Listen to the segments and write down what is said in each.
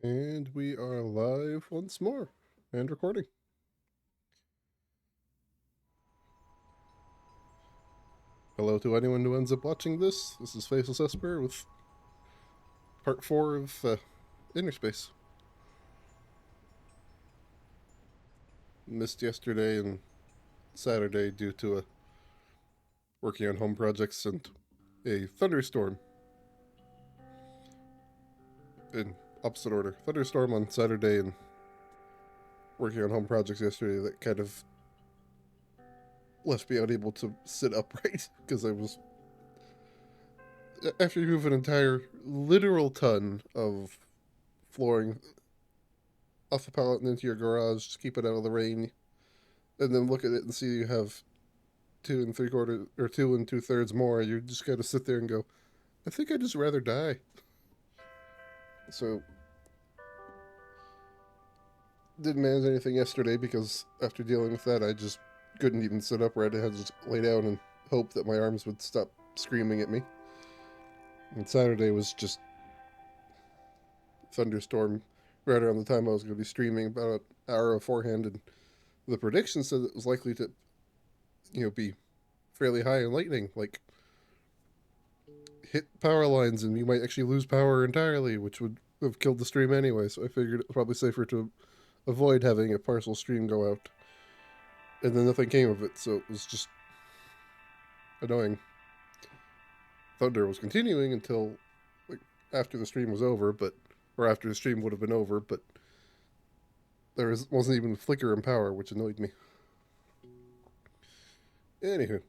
And we are live once more and recording. Hello to anyone who ends up watching this. This is Faceless Esper with part 4 of InnerSpace. Missed yesterday and Saturday due to working on home projects and a thunderstorm in opposite order. Thunderstorm on Saturday and working on home projects yesterday that kind of left me unable to sit upright because I was, after you move an entire literal ton of flooring off the pallet and into your garage, just keep it out of the rain, and then look at it and see you have 2 3/4 or 2 2/3 more. You just gotta sit there and go, I think I'd just rather die. So didn't manage anything yesterday because after dealing with that, I just couldn't even sit upright. I had to just lay down and hope that my arms would stop screaming at me. And Saturday was just thunderstorm right around the time I was going to be streaming, about an hour beforehand, and the prediction said it was likely to, be fairly high in lightning, like hit power lines, and you might actually lose power entirely, which would have killed the stream anyway. So I figured it was probably safer to avoid having a partial stream go out. And then nothing came of it, so it was just annoying. Thunder was continuing until like after the stream was over, but or after the stream would have been over, but wasn't even a flicker in power, which annoyed me. Anywho,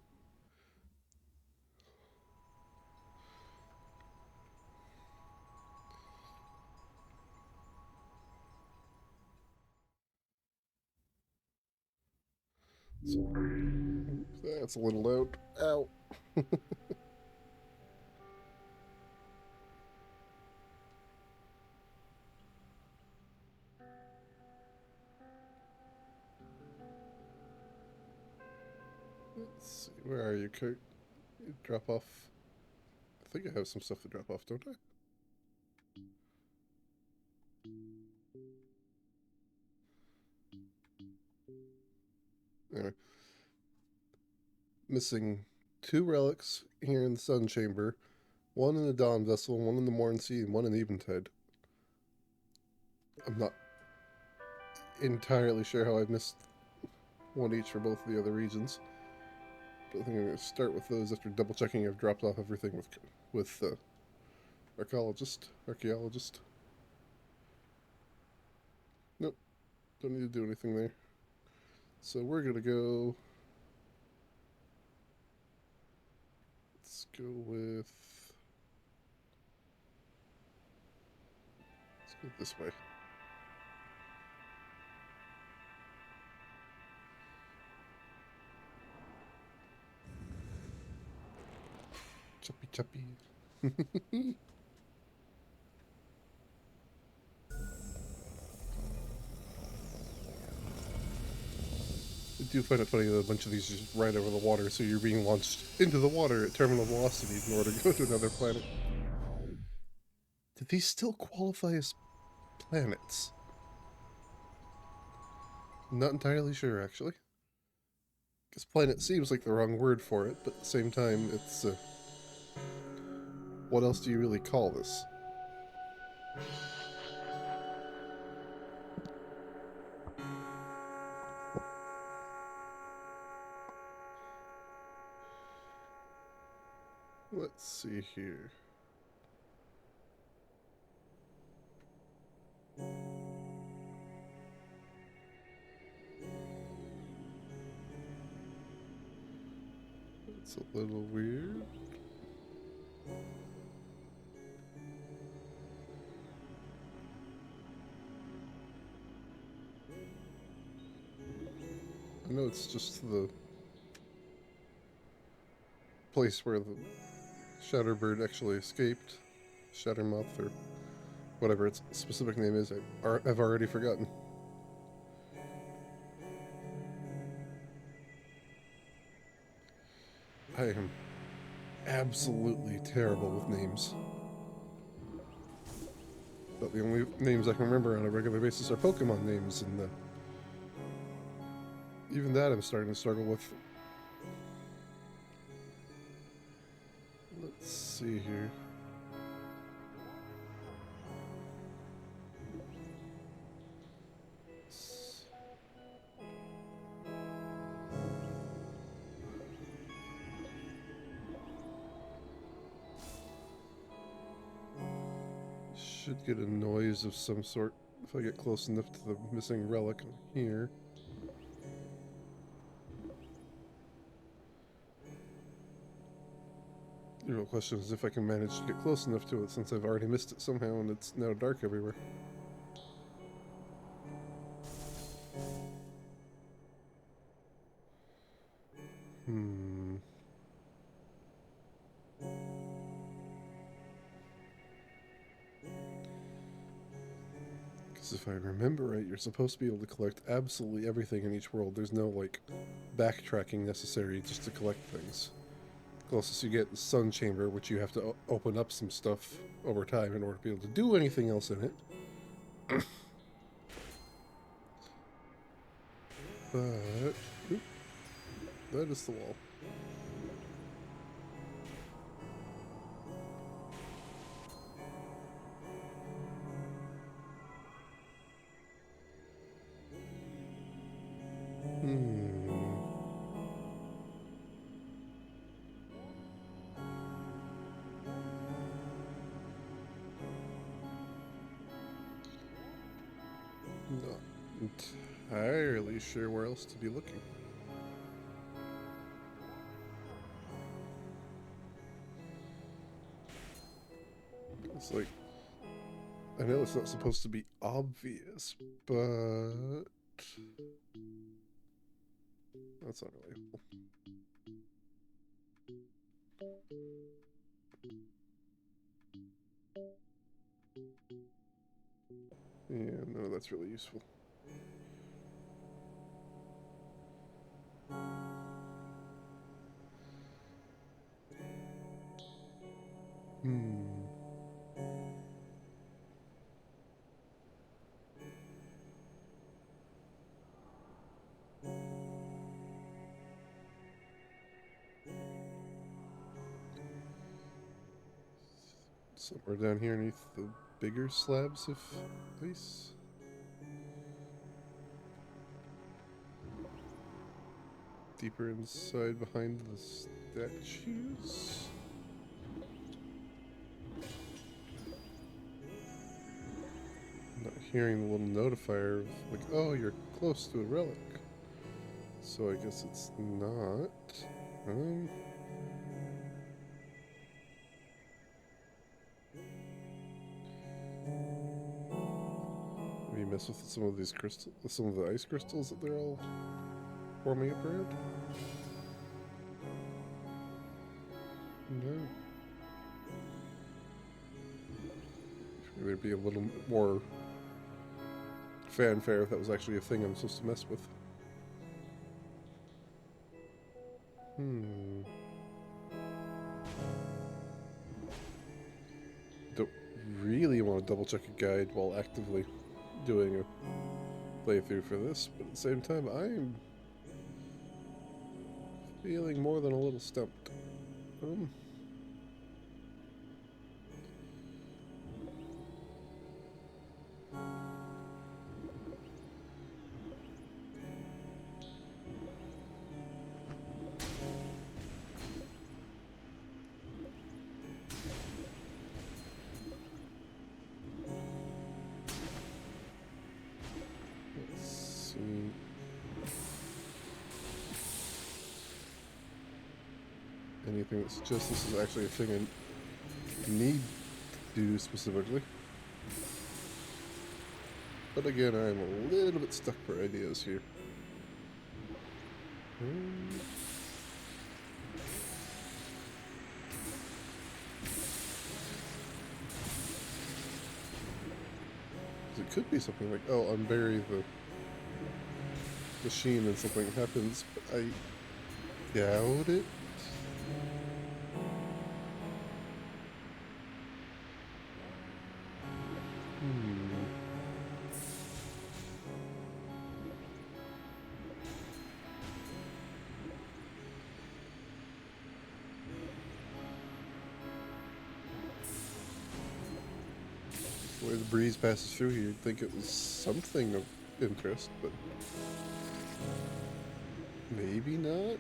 so that's a little loud. Ow. Let's see, where are you, Kurt? You drop off. I think I have some stuff to drop off, don't I? Anyway, missing 2 relics here in the Sun Chamber, one in the Dawn Vessel, one in the Morn Sea, and one in Eventide. I'm not entirely sure how I missed one each for both of the other regions. But I think I'm going to start with those after double checking I've dropped off everything with archaeologist. Nope, don't need to do anything there. So we're going to go. Let's go with. Let's go this way. Chuppy chuppy. I do find it funny that a bunch of these just ride over the water, so you're being launched into the water at terminal velocity in order to go to another planet. Do these still qualify as planets? Not entirely sure, actually. Because planet seems like the wrong word for it, but at the same time, it's. What else do you really call this? Let's see here. It's a little weird. I know it's just the place where the Shatterbird actually escaped. Shattermoth, or whatever its specific name is, I've already forgotten. I am absolutely terrible with names. But the only names I can remember on a regular basis are Pokemon names, and even that I'm starting to struggle with. Let's see here. Should get a noise of some sort if I get close enough to the missing relic here. The real question is if I can manage to get close enough to it, since I've already missed it somehow and it's now dark everywhere. Because if I remember right, you're supposed to be able to collect absolutely everything in each world. There's no, like, backtracking necessary just to collect things. Closest you get is Sun Chamber, which you have to open up some stuff over time in order to be able to do anything else in it. But oop, that is the wall. Not entirely sure where else to be looking. It's like, I know it's not supposed to be obvious, but that's not really helpful. Yeah, no, that's really useful. Somewhere down here underneath the bigger slabs of ice. Deeper inside behind the statues. I'm not hearing the little notifier of like, oh, you're close to a relic. So I guess it's not. Maybe mess with some of these crystals, some of the ice crystals that they're all forming up around. No. There'd be a little more fanfare if that was actually a thing I'm supposed to mess with. Don't really want to double check a guide while actively doing a playthrough for this, but at the same time, I'm feeling more than a little stumped. Anything that suggests this is actually a thing I need to do specifically. But again, I'm a little bit stuck for ideas here. It could be something like, oh, unbury the machine and something happens, but I doubt it. Hmm. The way the breeze passes through here, you'd think it was something of interest, but maybe not.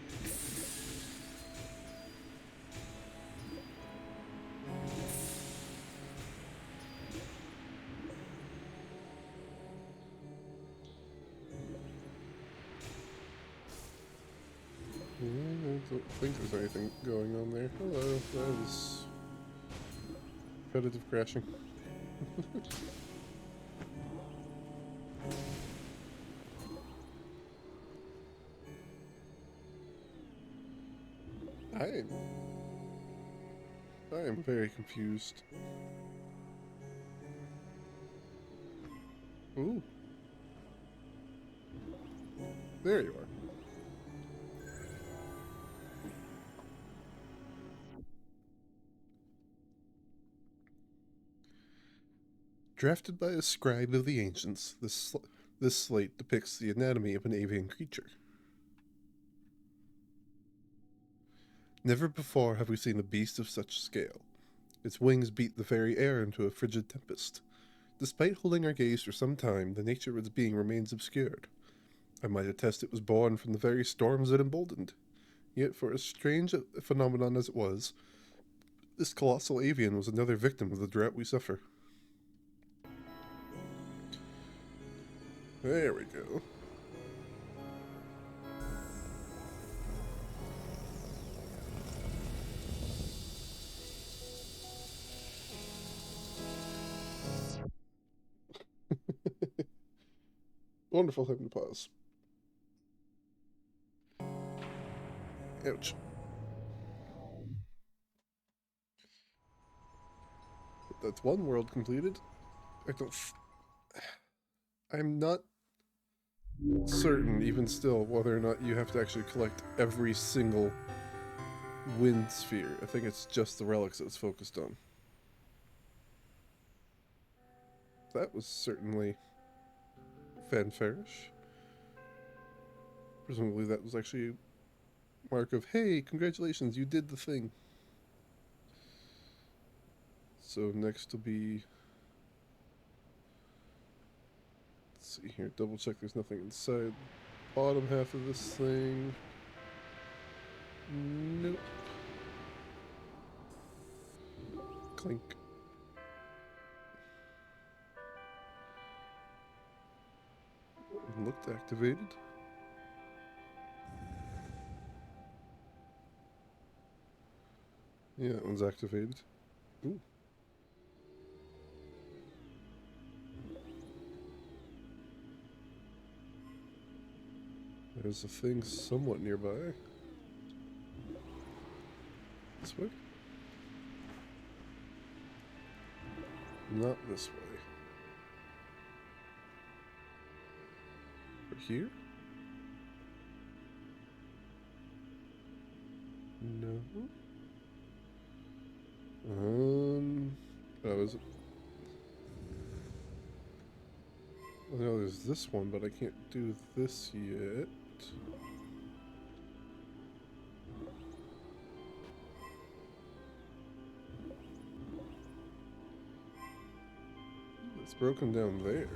I don't think there's anything going on there. Hello, that was repetitive crashing. I am very confused. Ooh, there you are. Drafted by a scribe of the ancients, this slate depicts the anatomy of an avian creature. Never before have we seen a beast of such scale. Its wings beat the very air into a frigid tempest. Despite holding our gaze for some time, the nature of its being remains obscured. I might attest it was born from the very storms it emboldened. Yet, for as strange a phenomenon as it was, this colossal avian was another victim of the drought we suffer. There we go. Wonderful time to pause. Ouch. But that's one world completed. I don't. I'm not certain, even still, whether or not you have to actually collect every single wind sphere. I think it's just the relics that it's focused on. That was certainly fanfarish. Presumably, that was actually a mark of, hey, congratulations, you did the thing. So next will be. Let's see here. Double check there's nothing inside the bottom half of this thing. Nope. Clink. Looked activated. Yeah, that one's activated. Ooh. There's a thing somewhat nearby. This way? Not this way. Or here? No. Oh, is it? I know there's this one, but I can't do this yet. It's broken down there.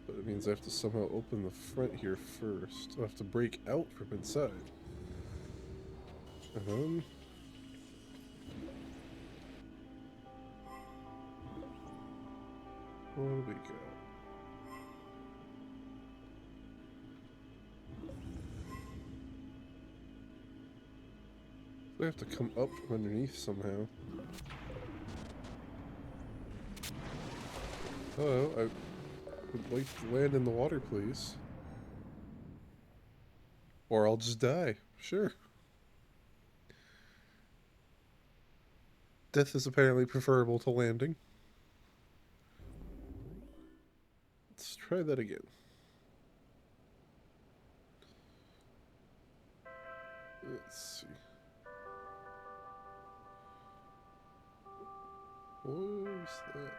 But it means I have to somehow open the front here first. I have to break out from inside. Um. What do we got? I have to come up from underneath somehow. Hello, I would like to land in the water, please. Or I'll just die. Sure. Death is apparently preferable to landing. Let's try that again. Let's see. Oh, use that.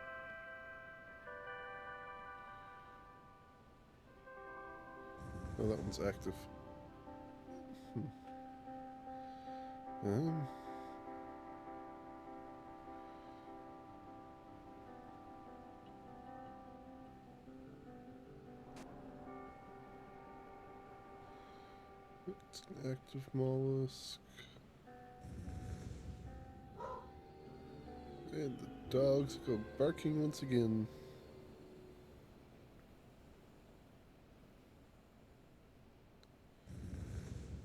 Oh, that one's active. Um, it's an active mollusk. And the dogs go barking once again.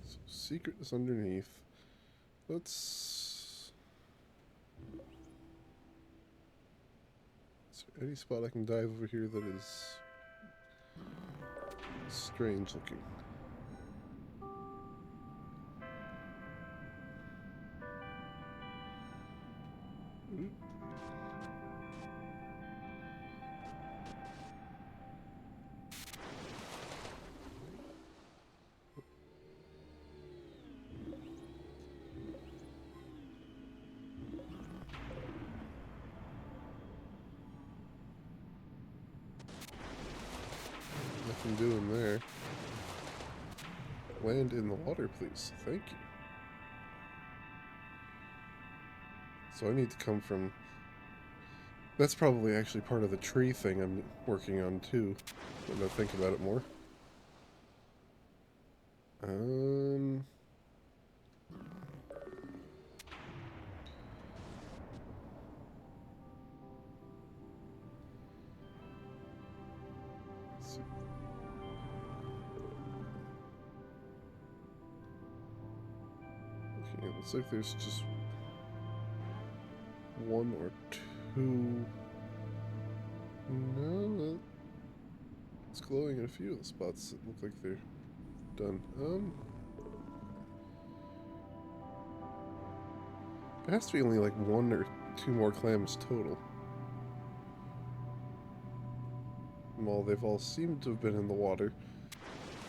So secret is underneath. Let's... Is there any spot I can dive over here that is strange looking? Ooh. Nothing doing there. Land in the water, please. Thank you. So I need to come from... That's probably actually part of the tree thing I'm working on, too. When I think about it more. Let's see. Okay, it looks like there's just one or two. No, it's glowing in a few of the spots that look like they're done. There has to be only like one or two more clams total. Well, they've all seemed to have been in the water,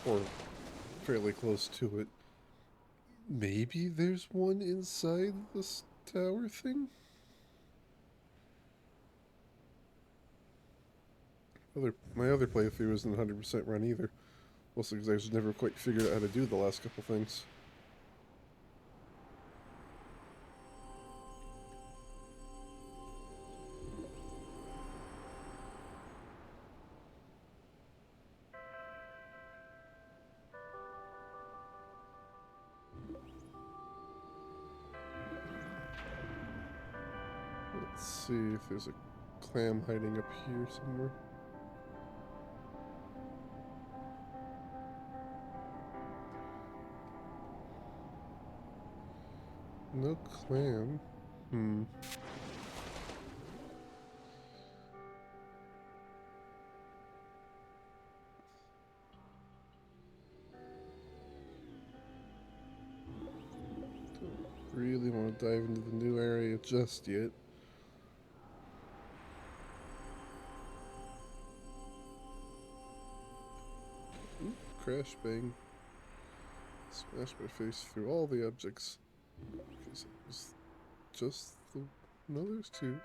or fairly close to it. Maybe there's one inside this tower thing? My other playthrough isn't 100% run either. Mostly because I just never quite figured out how to do the last couple things. Let's see if there's a clam hiding up here somewhere. No clam. Don't really want to dive into the new area just yet. Ooh, crash bang. Smash my face through all the objects. Okay, so it was just the... No, there's two.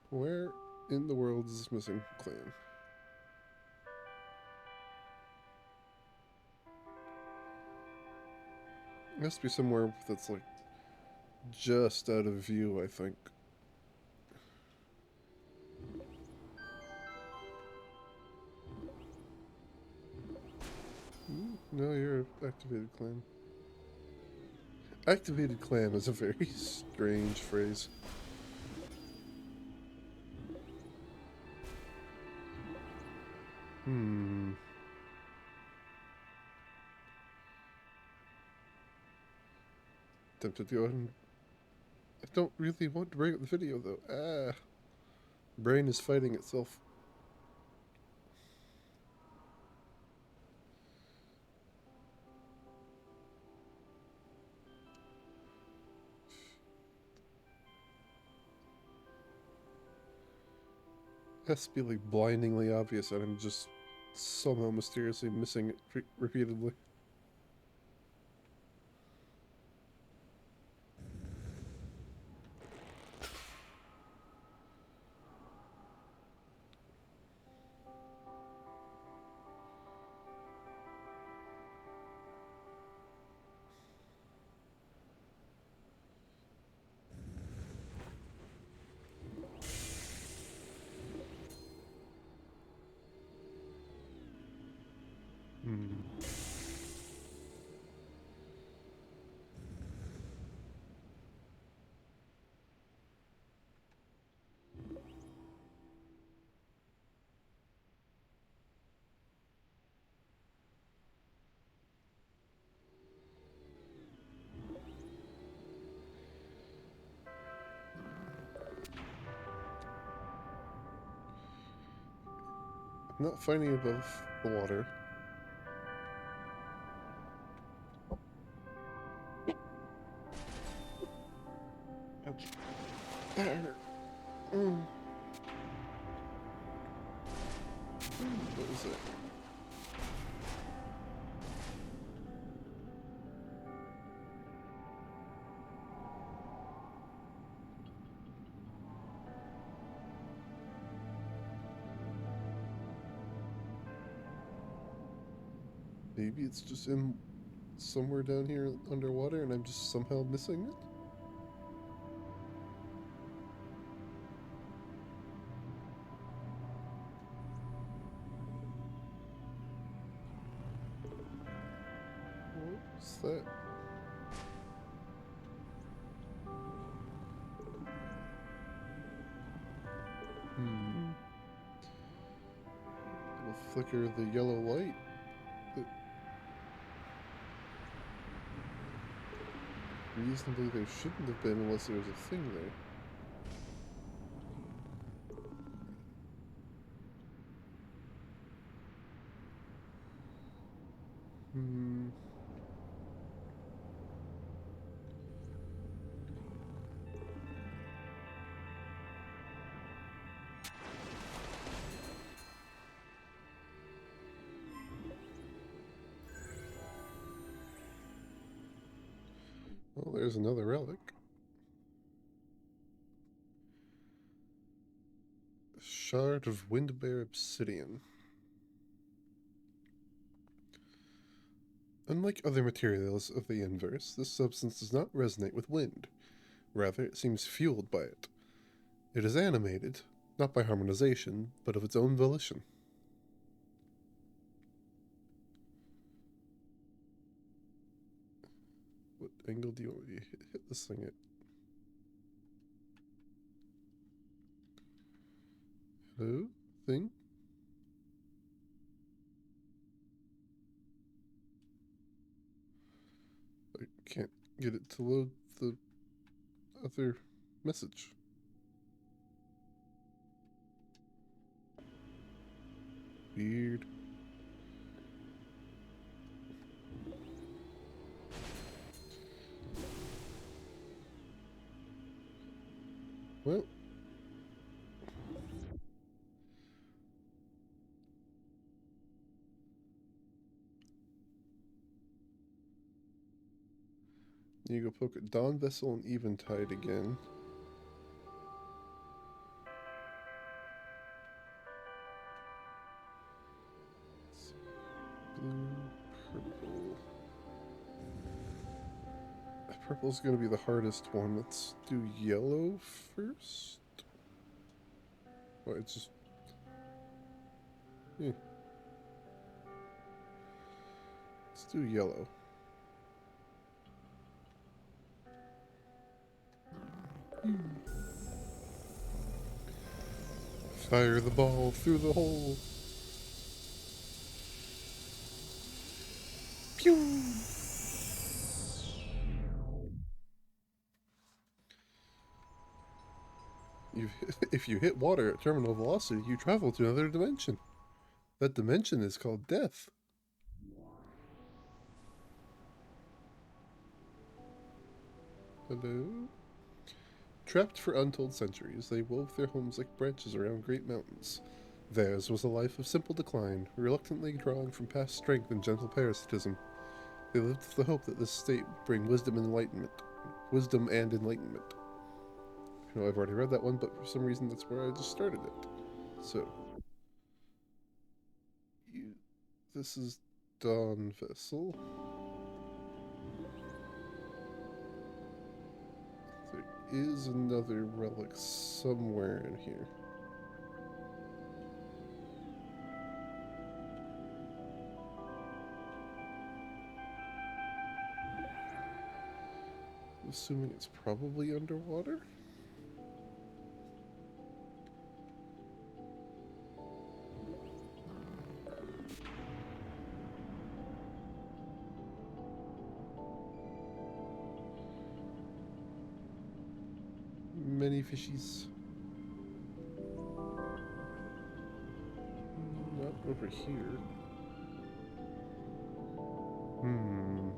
Where in the world is this missing clam? It has to be somewhere that's like just out of view, I think. No, you're activated clam. Activated clam is a very strange phrase. Tempted to go ahead and... I don't really want to break up the video, though. Brain is fighting itself. It has to be like blindingly obvious, and I'm just somehow mysteriously missing it repeatedly. Not finding above the water. Ouch. That hurt. What was it? Maybe it's just in somewhere down here underwater and I'm just somehow missing it? What's that? It'll flicker the yellow light. But reasonably there shouldn't have been unless there was a thing there. Well, there's another relic. A shard of Windbear obsidian. Unlike other materials of the inverse, this substance does not resonate with wind. Rather, it seems fueled by it. It is animated, not by harmonization, but of its own volition. What angle do you want me to hit this thing at? Hello? Thing? I can't get it to load the other message. Weird. Well. You go poke at Dawn Vessel and Eventide again. Blue, purple. Purple's gonna be the hardest one. Let's do yellow first. Well, it's just... yeah. Let's do yellow. Fire the ball through the hole. Pew! If you hit water at terminal velocity, you travel to another dimension. That dimension is called death. Hello? Trapped for untold centuries, they wove their homes like branches around great mountains. Theirs was a life of simple decline, reluctantly drawing from past strength and gentle parasitism. They lived with the hope that this state would bring wisdom and enlightenment. Wisdom and enlightenment. You know, I've already read that one, but for some reason that's where I just started it. So, this is Dawn Vessel. There is another relic somewhere in here. Assuming it's probably underwater? Many fishies. Nope. over here. Hmm.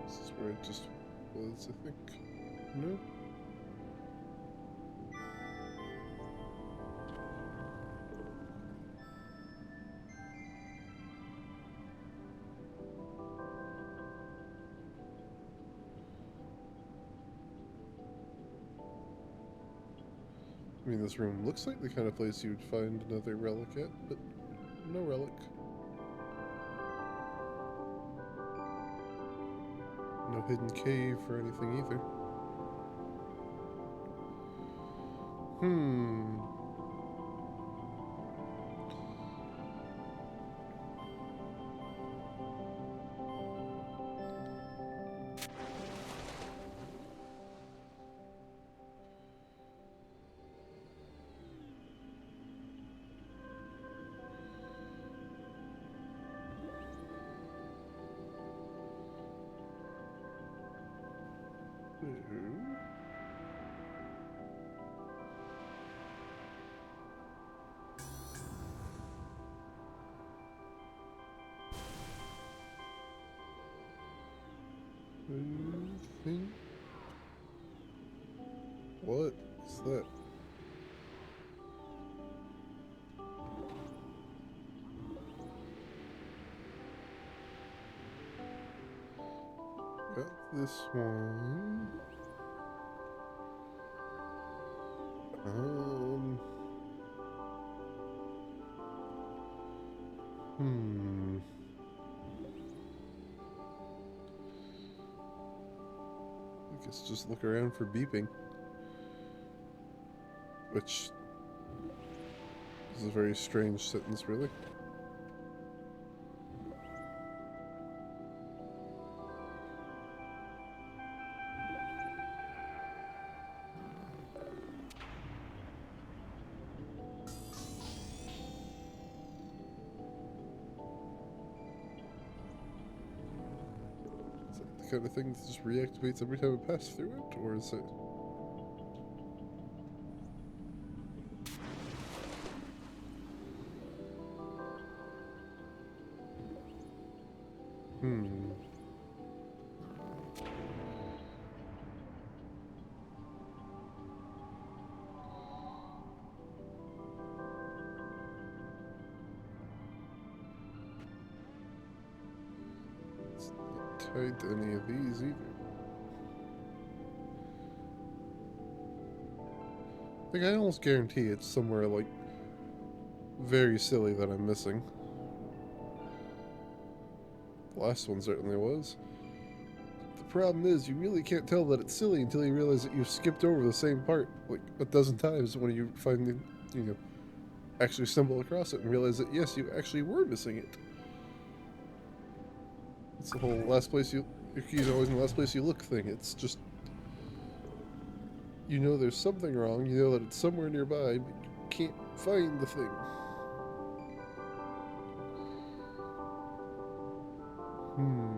This is where it just was, I think. No? I mean, this room looks like the kind of place you'd find another relic at, but no relic. No hidden cave or anything either. Hmm. Anything? What is that? Got this one. Hmm. I guess just look around for beeping. Which is a very strange sentence, really. Is that the kind of thing that just reactivates every time I pass through it? Or is it... Hmm. It's not tied to any of these either. Like, I almost guarantee it's somewhere, like, very silly that I'm missing. The last one certainly was. The problem is, you really can't tell that it's silly until you realize that you've skipped over the same part, like, a dozen times when you finally, you know, actually stumble across it and realize that, yes, you actually were missing it. It's the whole last place you... Your key's always in the last place you look thing. It's just... You know there's something wrong, you know that it's somewhere nearby, but you can't find the thing. Hmm.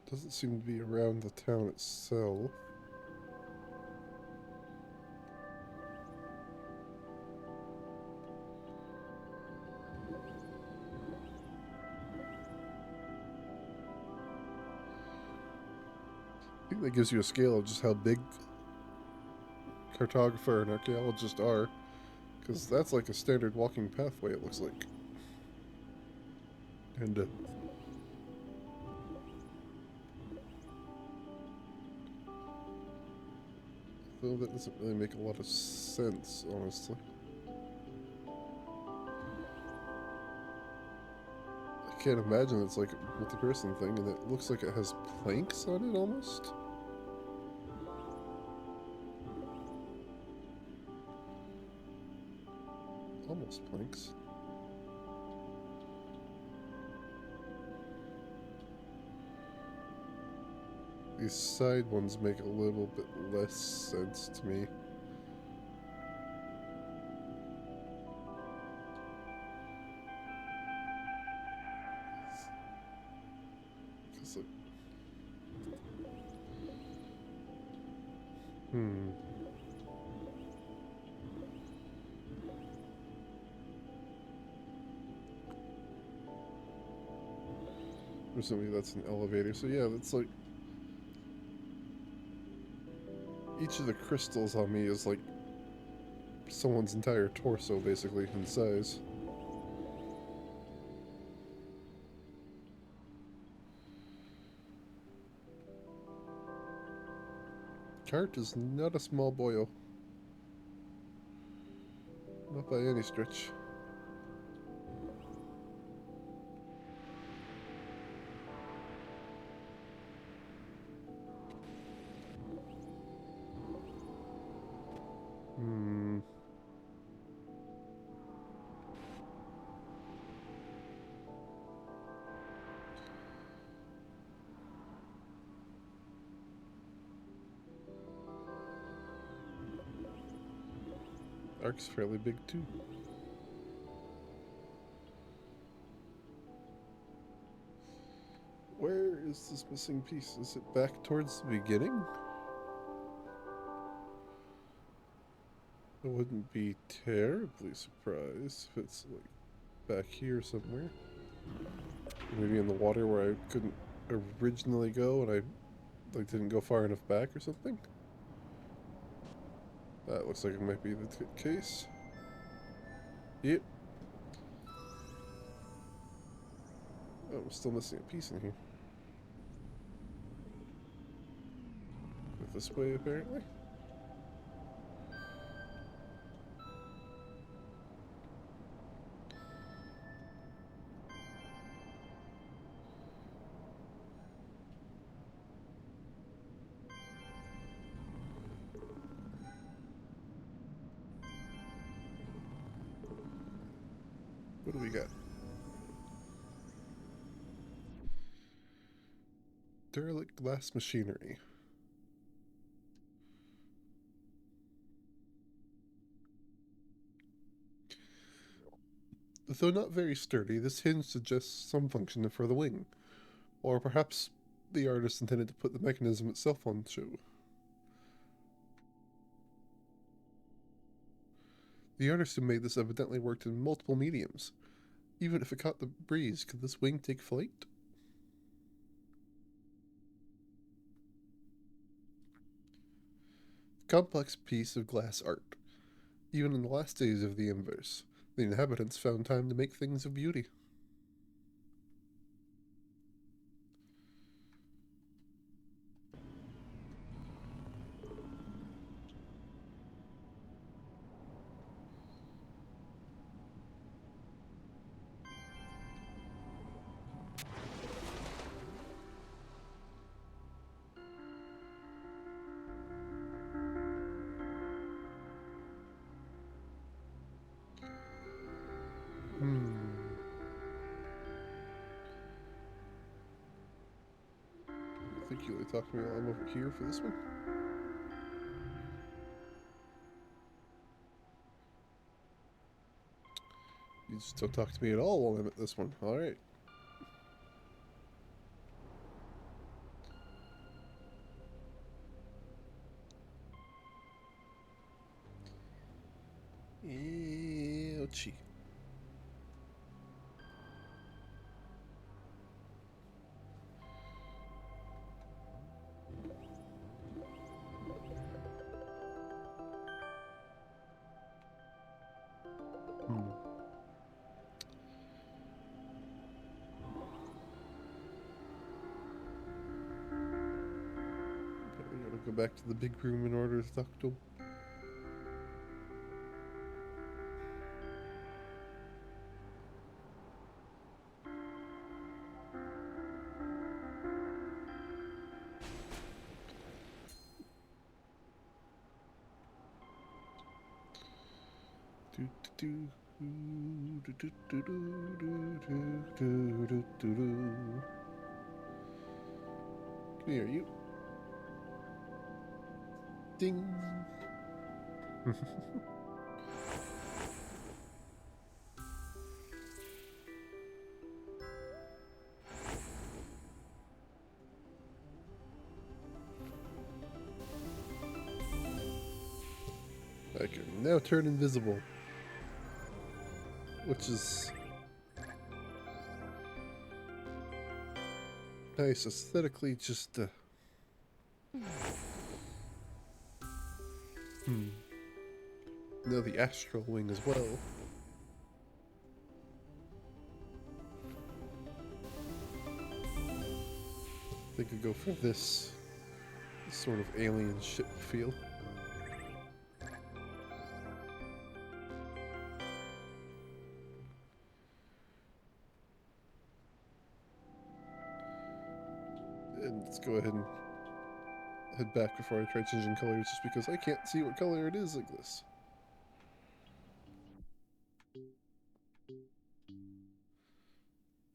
Doesn't seem to be around the town itself. I think that gives you a scale of just how big cartographer and archaeologist are, because that's like a standard walking pathway, it looks like. And though that doesn't really make a lot of sense, honestly. can't imagine it's like a multi-person thing, and it looks like it has planks on it almost. Almost planks. These side ones make a little bit less sense to me. It's like, hmm. Presumably that's an elevator. So yeah, that's like each of the crystals on me is like someone's entire torso, basically, in size. Cart is not a small boyo. Not by any stretch. Hmm. Ark's fairly big too. Where is this missing piece? Is it back towards the beginning? I wouldn't be terribly surprised if it's like back here somewhere. Maybe in the water where I couldn't originally go and I like didn't go far enough back or something. That looks like it might be the case. Yep. Oh, I'm still missing a piece in here. This way, apparently. What do we got? Derelict glass machinery. Though not very sturdy, this hinge suggests some function for the wing. Or perhaps the artist intended to put the mechanism itself on show. The artist who made this evidently worked in multiple mediums. Even if it caught the breeze, could this wing take flight? Complex piece of glass art. Even in the last days of the inverse, the inhabitants found time to make things of beauty. Hmm. I think you talked to me while I'm over here for this one. You just don't talk to me at all while I'm at this one. Alright. Ouchie. Hmm. I gotta go back to the big room in order to talk to him. Do, do, do, do, do, do, do, do, do, do, do. Can you hear you? Ding. I can now turn invisible, which is nice aesthetically. Just now the astral wing as well. They could go for this sort of alien ship feel. And let's go ahead and head back before I try changing colors, just because I can't see what color it is like this.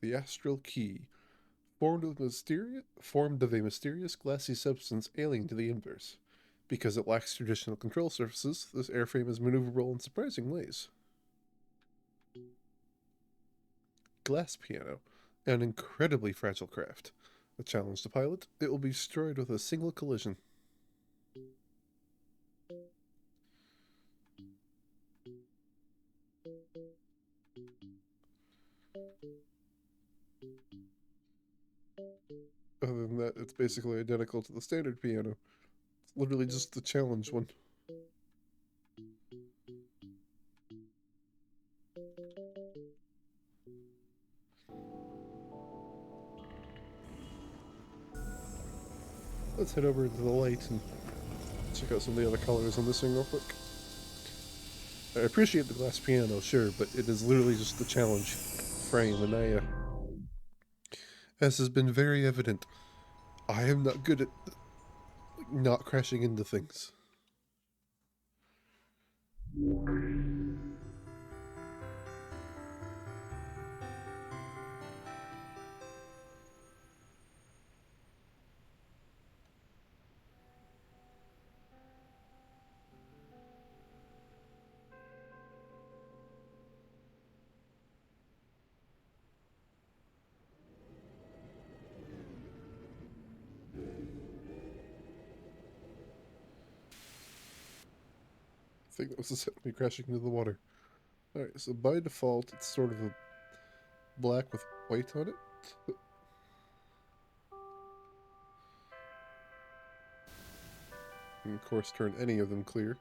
The astral key. Formed of a mysterious glassy substance alien to the universe. Because it lacks traditional control surfaces, this airframe is maneuverable in surprising ways. Glass piano, an incredibly fragile craft. A challenge to pilot, it will be destroyed with a single collision. Other than that, it's basically identical to the standard piano. It's literally just the challenge one. Let's head over into the light and check out some of the other colors on this thing real quick. I appreciate the glass piano, sure, but it is literally just the challenge frame, and as has been very evident, I am not good at not crashing into things. I think that was just me crashing into the water. Alright, so by default, it's sort of a black with white on it. And of course, turn any of them clear.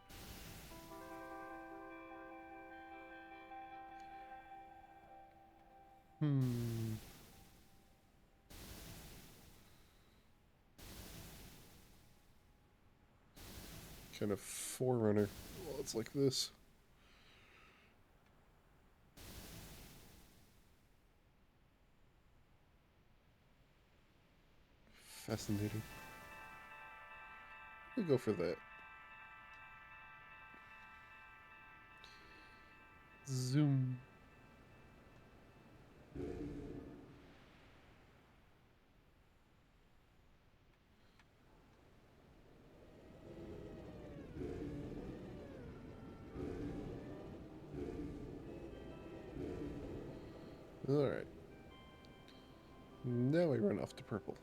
Hmm. Kind of forerunner. Well, it's like this. Fascinating. We'll go for that. Zoom. Alright. Now I run off to purple.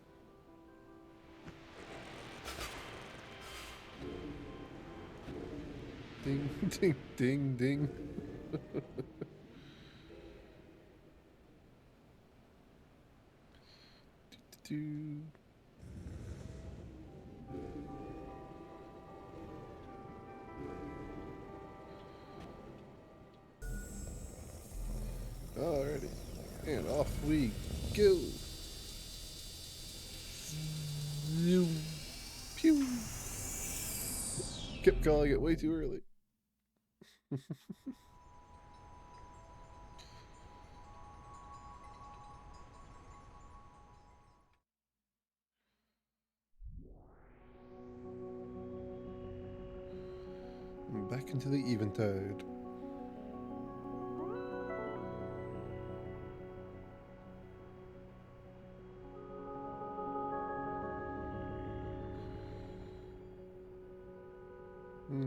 Ding, ding, ding, ding. Do. Alrighty. And off we go. Zoom. Pew. Kept calling it way too early. Back into the eventide.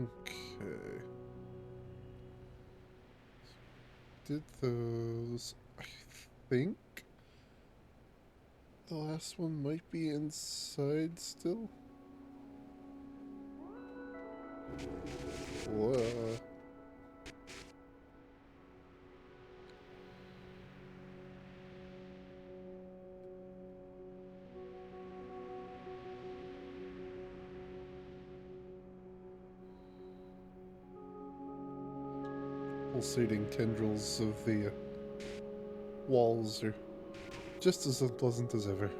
Okay. Did those... I think the last one might be inside still. Whoa. Pulsating tendrils of the walls are just as unpleasant as ever.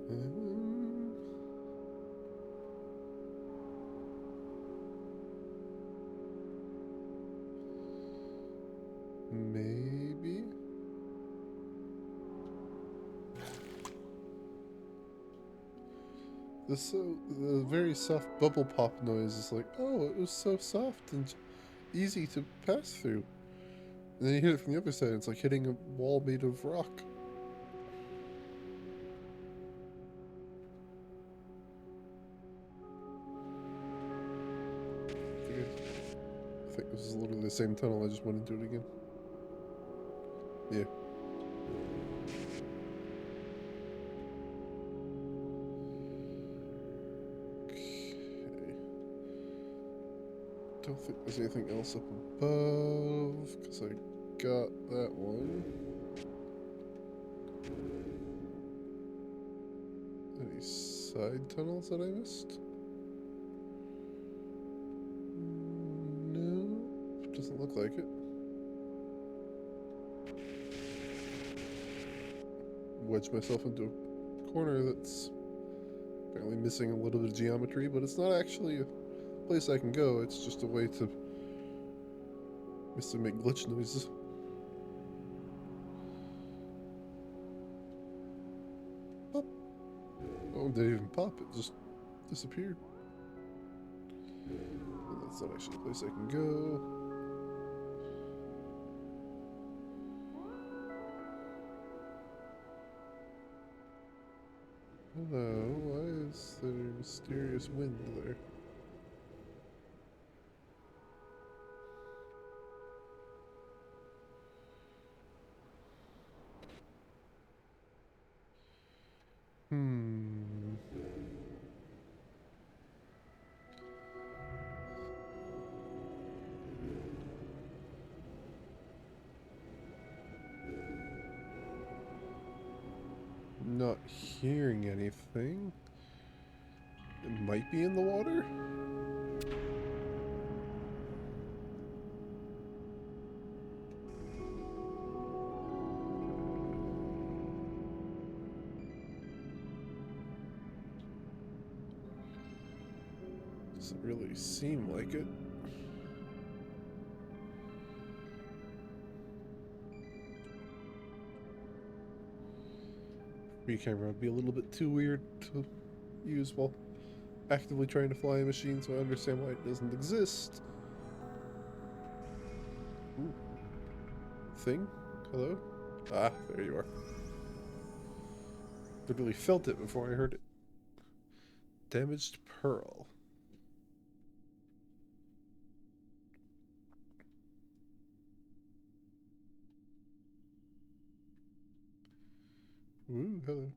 Um, maybe? The very soft bubble pop noise is like, oh, it was so soft and easy to pass through. And then you hit it from the other side, it's like hitting a wall made of rock. I think this is literally the same tunnel, I just went into it again. Yeah. Okay. Don't think there's anything else up above, because I got that one. Any side tunnels that I missed? No, doesn't look like it. Wedge myself into a corner that's apparently missing a little bit of geometry, but it's not actually a place I can go. It's just a way to make glitch noises. Pop. Oh, it didn't even pop. It just disappeared. And that's not actually a place I can go. Hello, why is there mysterious wind there? Hmm. Not hearing anything. It might be in the water? Doesn't really seem like it. Free camera would be a little bit too weird to use while actively trying to fly a machine, so I understand why it doesn't exist. Ooh. Thing? Hello? Ah, there you are. Literally felt it before I heard it. Damaged pearl. Ooh, hello.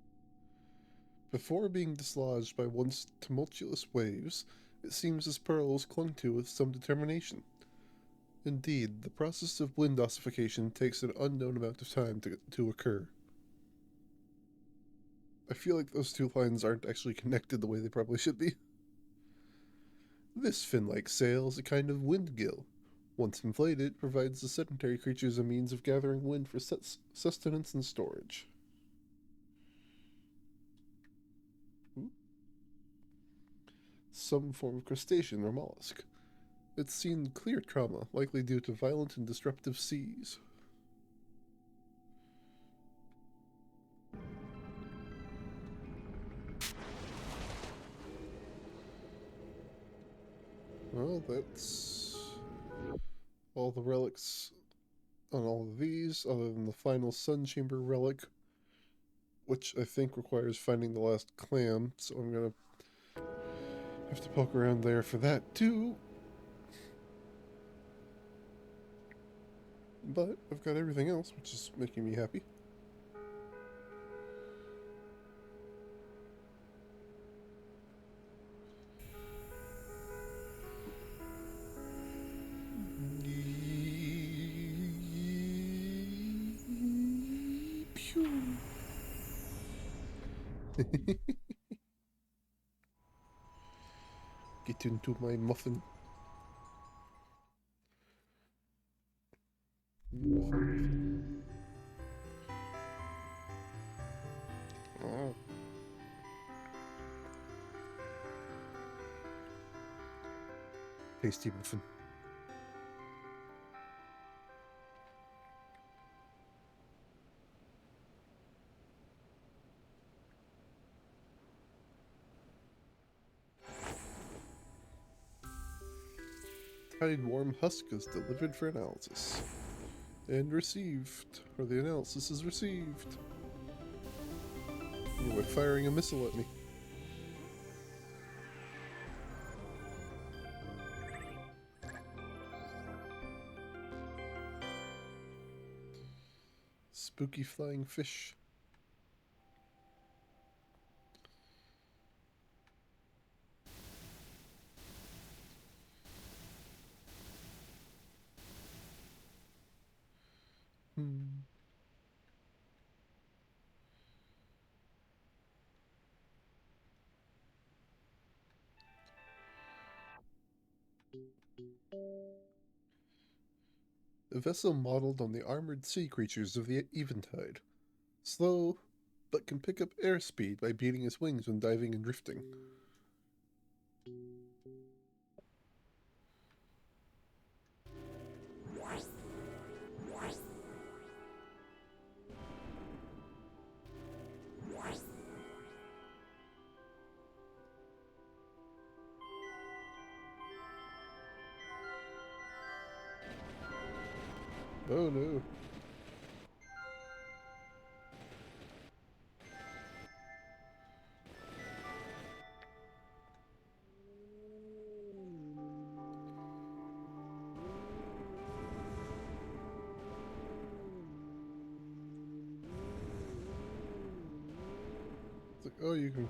Before being dislodged by once tumultuous waves, it seems this pearl was clung to with some determination. Indeed, the process of wind ossification takes an unknown amount of time to occur. I feel like those two lines aren't actually connected the way they probably should be. This fin-like sail is a kind of wind gill. Once inflated, it provides the sedentary creatures a means of gathering wind for sustenance and storage. Some form of crustacean or mollusk. It's seen clear trauma, likely due to violent and disruptive seas. Well, that's all the relics on all of these, other than the final Sun Chamber relic, which I think requires finding the last clam, so I'm gonna have to poke around there for that too. But I've got everything else, which is making me happy. Pew. Get into my muffin. Muffin. Ah, tasty muffin. Tide warm husk is delivered for analysis. And received. Or the analysis is received. You're firing a missile at me. Spooky flying fish. Hmm. A vessel modeled on the armored sea creatures of the Eventide. Slow, but can pick up airspeed by beating its wings when diving and drifting. Oh no. It's like, oh, you can.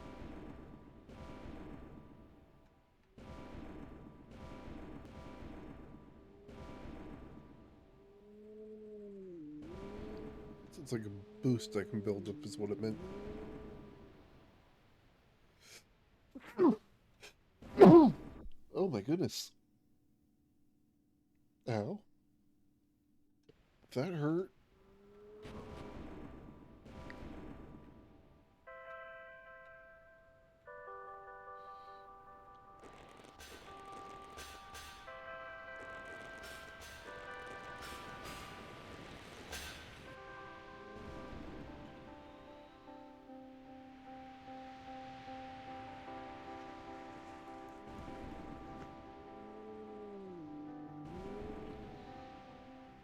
It's like a boost I can build up, is what it meant. Oh my goodness. Ow. That hurt.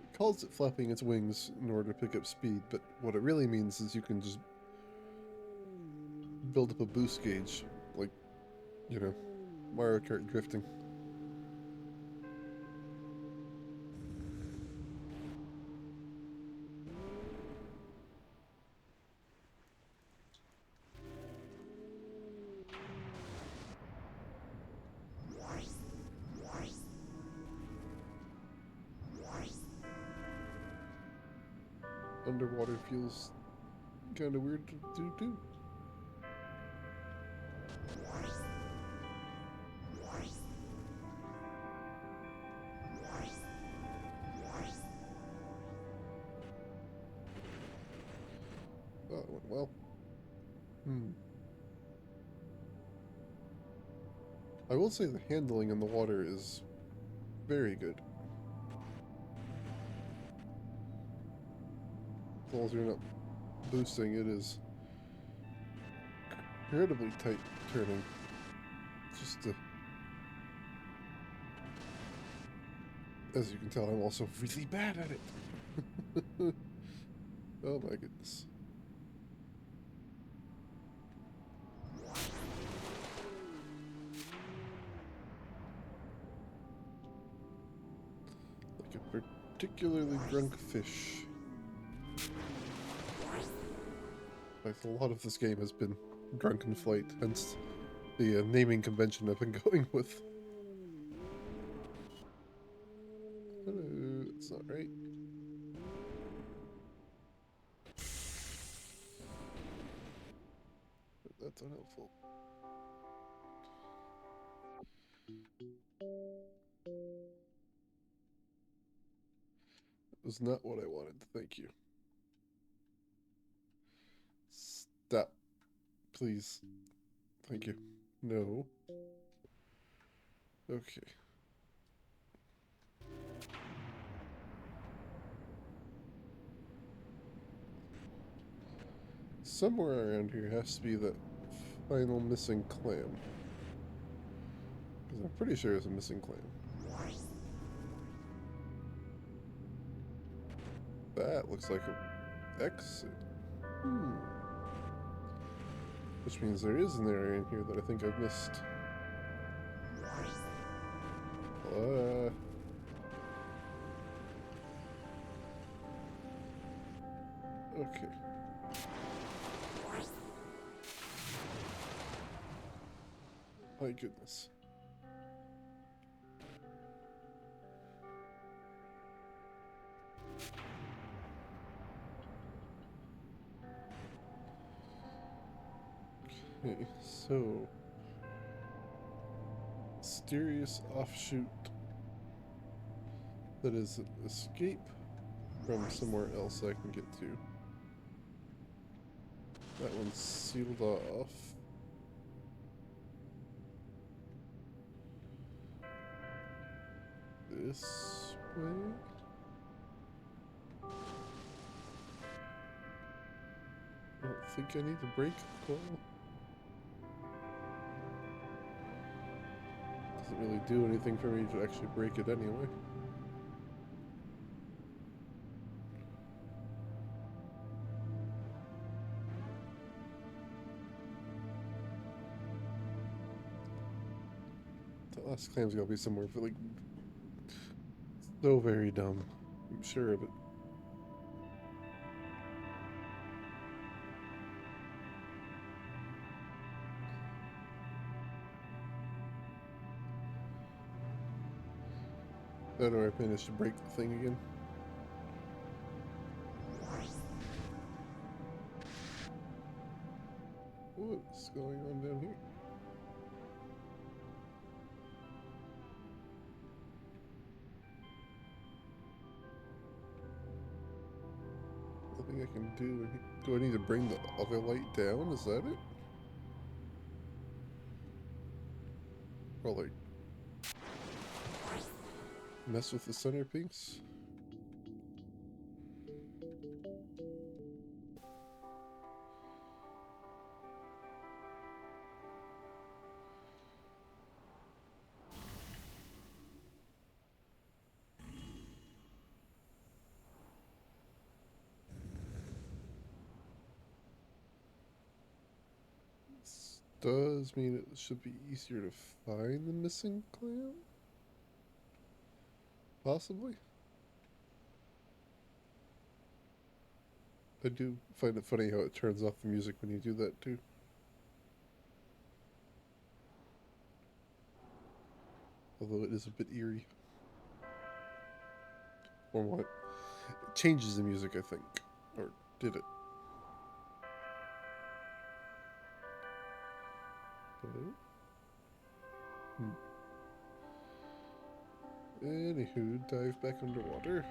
It calls it flapping its wings in order to pick up speed, but what it really means is you can just build up a boost gauge, like, you know, Mario Kart drifting. Underwater feels kind of weird to do too. Oh, it went well. Hmm. I will say the handling in the water is very good. As long as you're not boosting, it is incredibly tight turning. Just to, as you can tell, I'm also really bad at it. Oh my goodness. Particularly drunk fish. Like, a lot of this game has been drunken flight, hence the naming convention I've been going with. Hello, that's not right. That's unhelpful. That was not what I wanted. Thank you. Stop. Please. Thank you. No. Okay. Somewhere around here has to be that final missing clam. Because I'm pretty sure it's a missing clam. That looks like an exit. Which means there is an area in here that I think I've missed. Okay. My goodness. Okay, so mysterious offshoot that is an escape from somewhere else I can get to. That one's sealed off. This way? I don't think I need to break the coil. Doesn't really do anything for me to actually break it anyway. The last clam's gotta be somewhere, but like, so very dumb. I'm sure of it. I don't know, I managed to break the thing again. What's going on down here? Nothing I can do. Do I need to bring the other light down? Is that it? Or like mess with the centerpiece? This does mean it should be easier to find the missing clam? Possibly? I do find it funny how it turns off the music when you do that too. Although it is a bit eerie. Or what? It changes the music, I think. Or did it? Hello? Anywho, dive back underwater.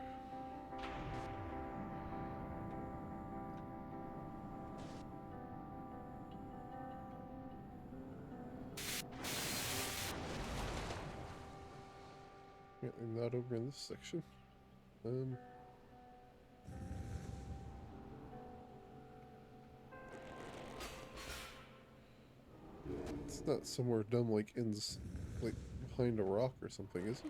Yeah, I'm not over in this section. It's not somewhere dumb like like behind a rock or something, is it?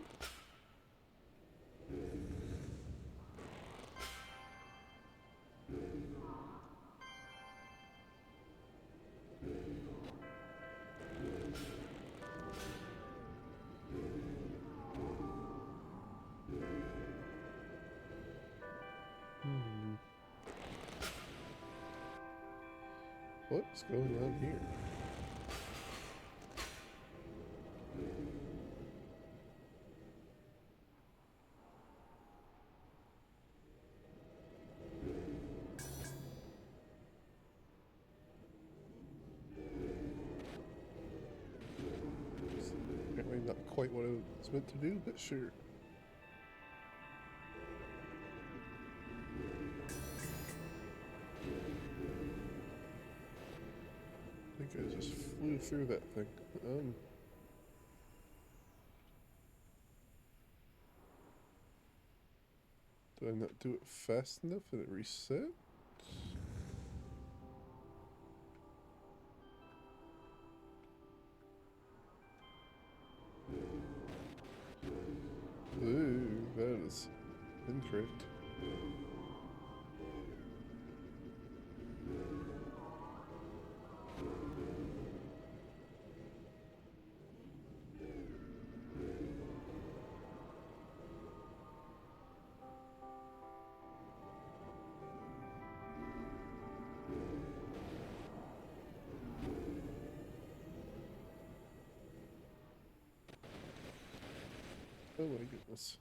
What's going on here? Apparently not quite what I was meant to do, but sure. I think I just flew through that thing. Did I not do it fast enough and it reset? Ooh, that is incorrect. Oh my goodness.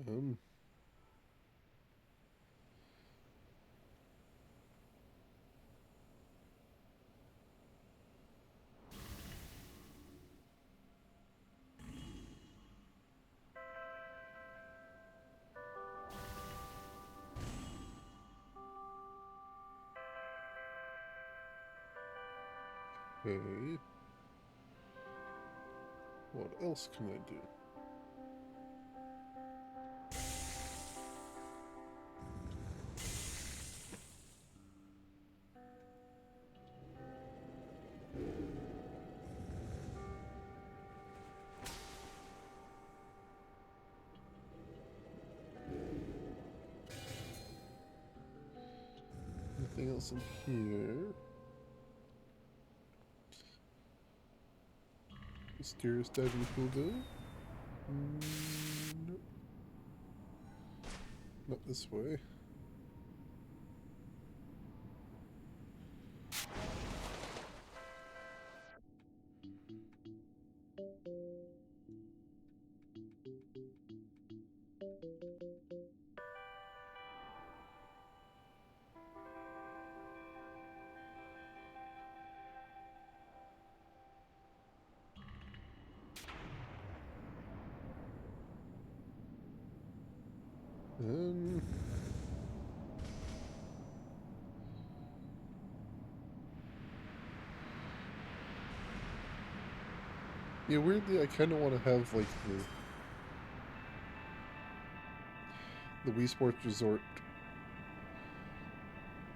Um, okay. What else can I do? Nothing else in here. Mysterious diving pool go? Nope. Not this way. Um, yeah, weirdly, I kind of want to have like the Wii Sports Resort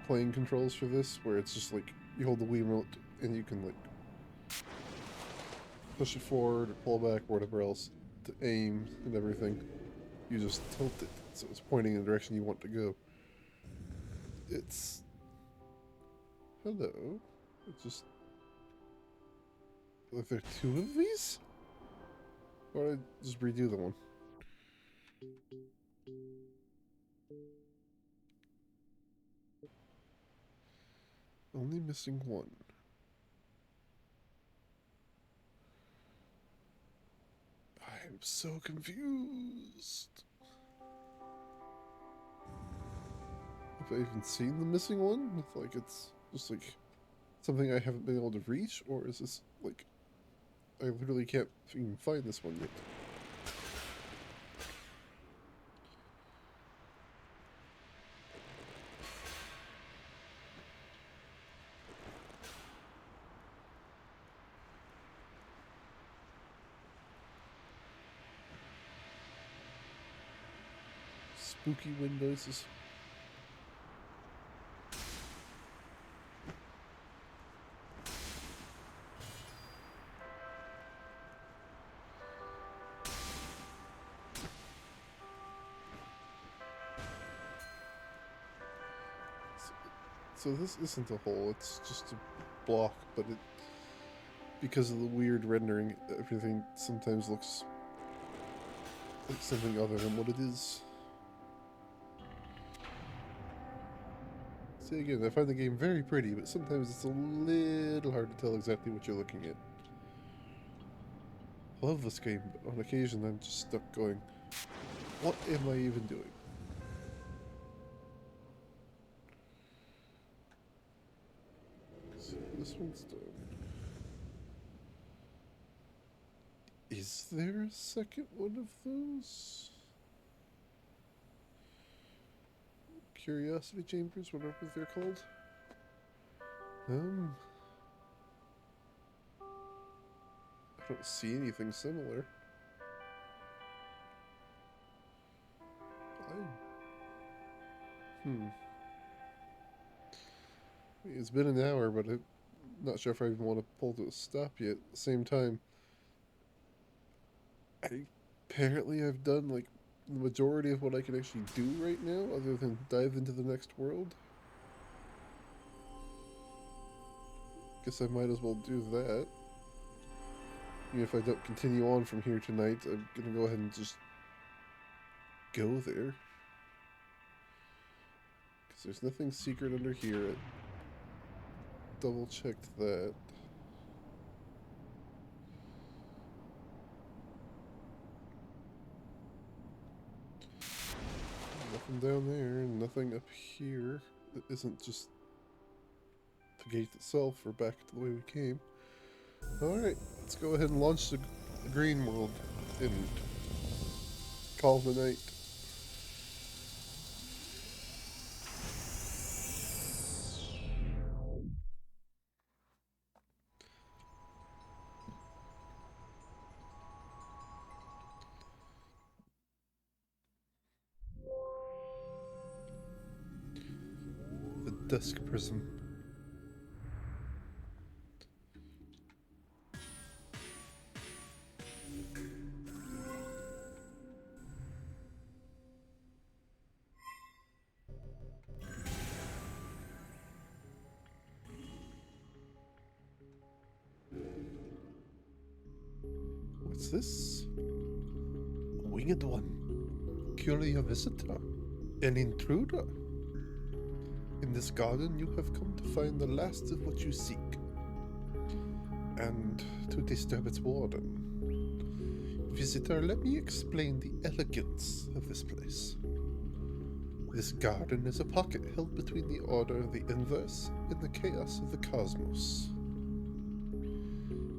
playing controls for this, where it's just like you hold the Wii remote and you can like push it forward or pull back or whatever else to aim and everything. You just tilt it so it's pointing in the direction you want to go. It's hello. It's just are there two of these? Or did I just redo the one? Only missing one. I am so confused. Have I even seen the missing one? With like it's just like something I haven't been able to reach, or is this like I literally can't even find this one yet? Spooky wind noises. So this isn't a hole, it's just a block, but it because of the weird rendering, everything sometimes looks like something other than what it is. See, again, I find the game very pretty, but sometimes it's a little hard to tell exactly what you're looking at. I love this game, but on occasion I'm just stuck going, what am I even doing? So this one's done. Is there a second one of those? Curiosity chambers, whatever they're called? Um, I don't see anything similar. I, hmm. It's been an hour, but I'm not sure if I even want to pull to a stop yet. At the same time, apparently I've done like the majority of what I can actually do right now, other than dive into the next world. Guess I might as well do that. Even if I don't continue on from here tonight, I'm gonna go ahead and just go there. Because there's nothing secret under here. I double checked that. Nothing down there, nothing up here that isn't just the gate itself. We're back to the way we came. Alright, let's go ahead and launch the green world and call it a night. The Dusk Prism. What's this? A winged one. Curious visitor. An intruder. In this garden, you have come to find the last of what you seek, and to disturb its warden. Visitor, let me explain the elegance of this place. This garden is a pocket held between the order of the inverse and the chaos of the cosmos.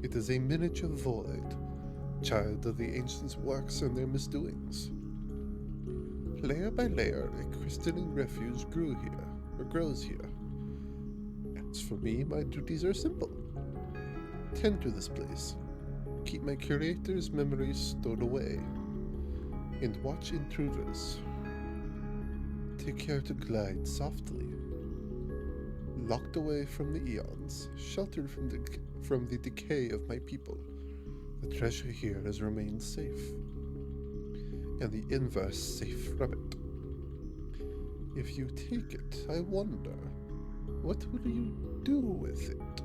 It is a miniature void, child of the ancients' works and their misdoings. Layer by layer, a crystalline refuge grows here. As for me, my duties are simple. Tend to this place, keep my curator's memories stowed away, and watch intruders. Take care to glide softly. Locked away from the eons, sheltered from the decay of my people, the treasure here has remained safe, and the inverse safe from it. If you take it, I wonder, what will you do with it?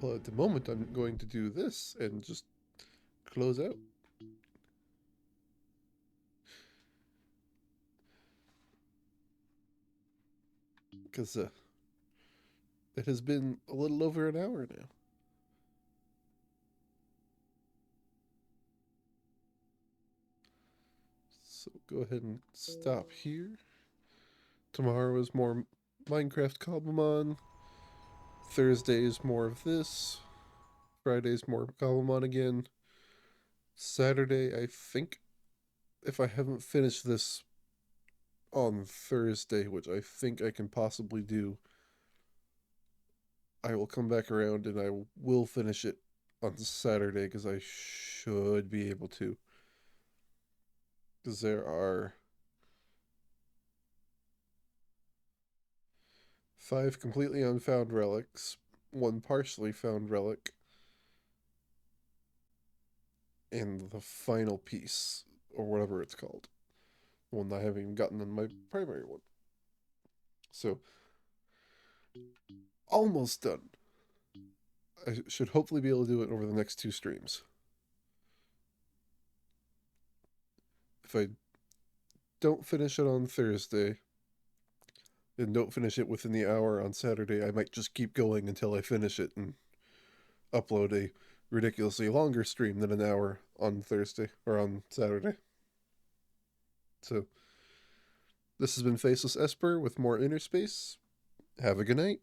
Well, at the moment, I'm going to do this and just close out. Because it has been a little over an hour now. So go ahead and stop here. Tomorrow is more Minecraft Cobblemon. Thursday is more of this. Friday's more Cobblemon again. Saturday, I think, if I haven't finished this on Thursday, which I think I can possibly do, I will come back around and I will finish it on Saturday because I should be able to. Because there are 5 completely unfound relics, 1 partially found relic, and the final piece, or whatever it's called. The one I haven't even gotten in my primary one. So Almost done. I should hopefully be able to do it over the next 2 streams. If I don't finish it on Thursday and don't finish it within the hour on Saturday, I might just keep going until I finish it and upload a ridiculously longer stream than an hour on Thursday or on Saturday. So, this has been Faceless Esper with more InnerSpace. Have a good night.